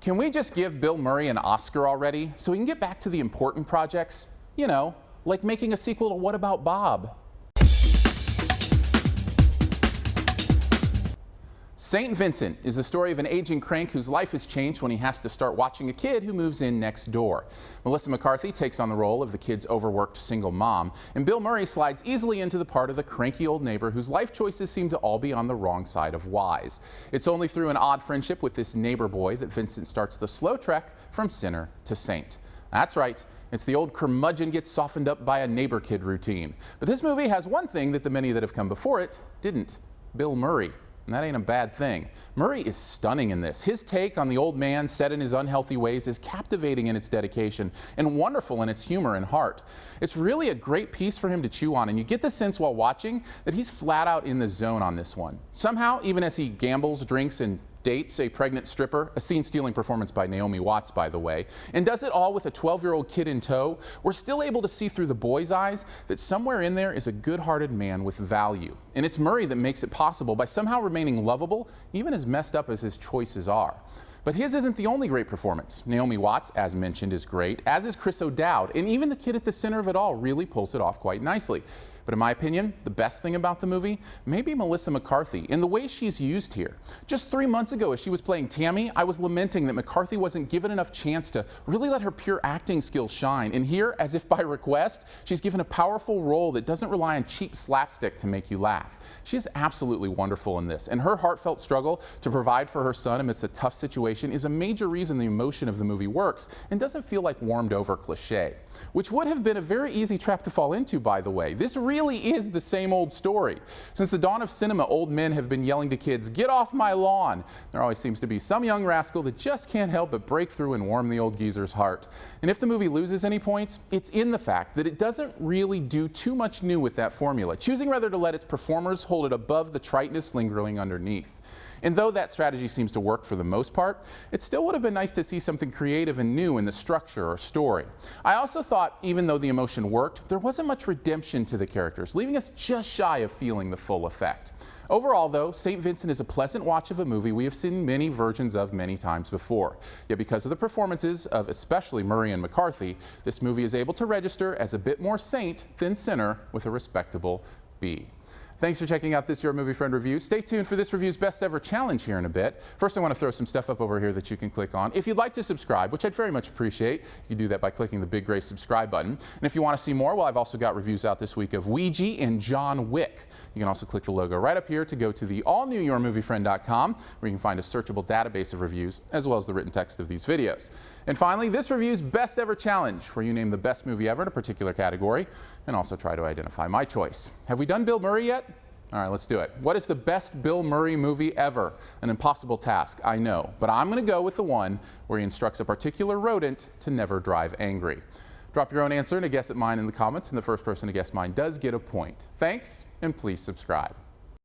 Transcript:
Can we just give Bill Murray an Oscar already so we can get back to the important projects? You know, like making a sequel to What About Bob? St. Vincent is the story of an aging crank whose life has changed when he has to start watching a kid who moves in next door. Melissa McCarthy takes on the role of the kid's overworked single mom, and Bill Murray slides easily into the part of the cranky old neighbor whose life choices seem to all be on the wrong side of wise. It's only through an odd friendship with this neighbor boy that Vincent starts the slow trek from sinner to saint. That's right. It's the old curmudgeon gets softened up by a neighbor kid routine. But this movie has one thing that the many that have come before it didn't: Bill Murray. And that ain't a bad thing. Murray is stunning in this. His take on the old man set in his unhealthy ways is captivating in its dedication and wonderful in its humor and heart. It's really a great piece for him to chew on, and you get the sense while watching that he's flat out in the zone on this one. Somehow, even as he gambles, drinks, and dates a pregnant stripper, a scene-stealing performance by Naomi Watts, by the way, and does it all with a 12-year-old kid in tow, we're still able to see through the boy's eyes that somewhere in there is a good-hearted man with value. And it's Murray that makes it possible by somehow remaining lovable, even as messed up as his choices are. But his isn't the only great performance. Naomi Watts, as mentioned, is great, as is Chris O'Dowd, and even the kid at the center of it all really pulls it off quite nicely. But in my opinion, the best thing about the movie may be Melissa McCarthy in the way she's used here. Just 3 months ago, as she was playing Tammy, I was lamenting that McCarthy wasn't given enough chance to really let her pure acting skills shine. And here, as if by request, she's given a powerful role that doesn't rely on cheap slapstick to make you laugh. She is absolutely wonderful in this, and her heartfelt struggle to provide for her son amidst a tough situation is a major reason the emotion of the movie works and doesn't feel like warmed over cliche. Which would have been a very easy trap to fall into, by the way. This really is the same old story. Since the dawn of cinema, old men have been yelling to kids, "Get off my lawn!" There always seems to be some young rascal that just can't help but break through and warm the old geezer's heart. And if the movie loses any points, it's in the fact that it doesn't really do too much new with that formula, choosing rather to let its performers hold it above the triteness lingering underneath. And though that strategy seems to work for the most part, it still would have been nice to see something creative and new in the structure or story. I also thought, even though the emotion worked, there wasn't much redemption to the characters, leaving us just shy of feeling the full effect. Overall, though, St. Vincent is a pleasant watch of a movie we have seen many versions of many times before. Yet because of the performances of especially Murray and McCarthy, this movie is able to register as a bit more saint than sinner with a respectable B. Thanks for checking out this Your Movie Friend review. Stay tuned for this review's best ever challenge here in a bit. First, I want to throw some stuff up over here that you can click on. If you'd like to subscribe, which I'd very much appreciate, you can do that by clicking the big gray subscribe button. And if you want to see more, well, I've also got reviews out this week of Ouija and John Wick. You can also click the logo right up here to go to the all-new YourMovieFriend.com, where you can find a searchable database of reviews, as well as the written text of these videos. And finally, this review's best ever challenge, where you name the best movie ever in a particular category, and also try to identify my choice. Have we done Bill Murray yet? All right, let's do it. What is the best Bill Murray movie ever? An impossible task, I know, but I'm going to go with the one where he instructs a particular rodent to never drive angry. Drop your own answer and a guess at mine in the comments, and the first person to guess mine does get a point. Thanks, and please subscribe.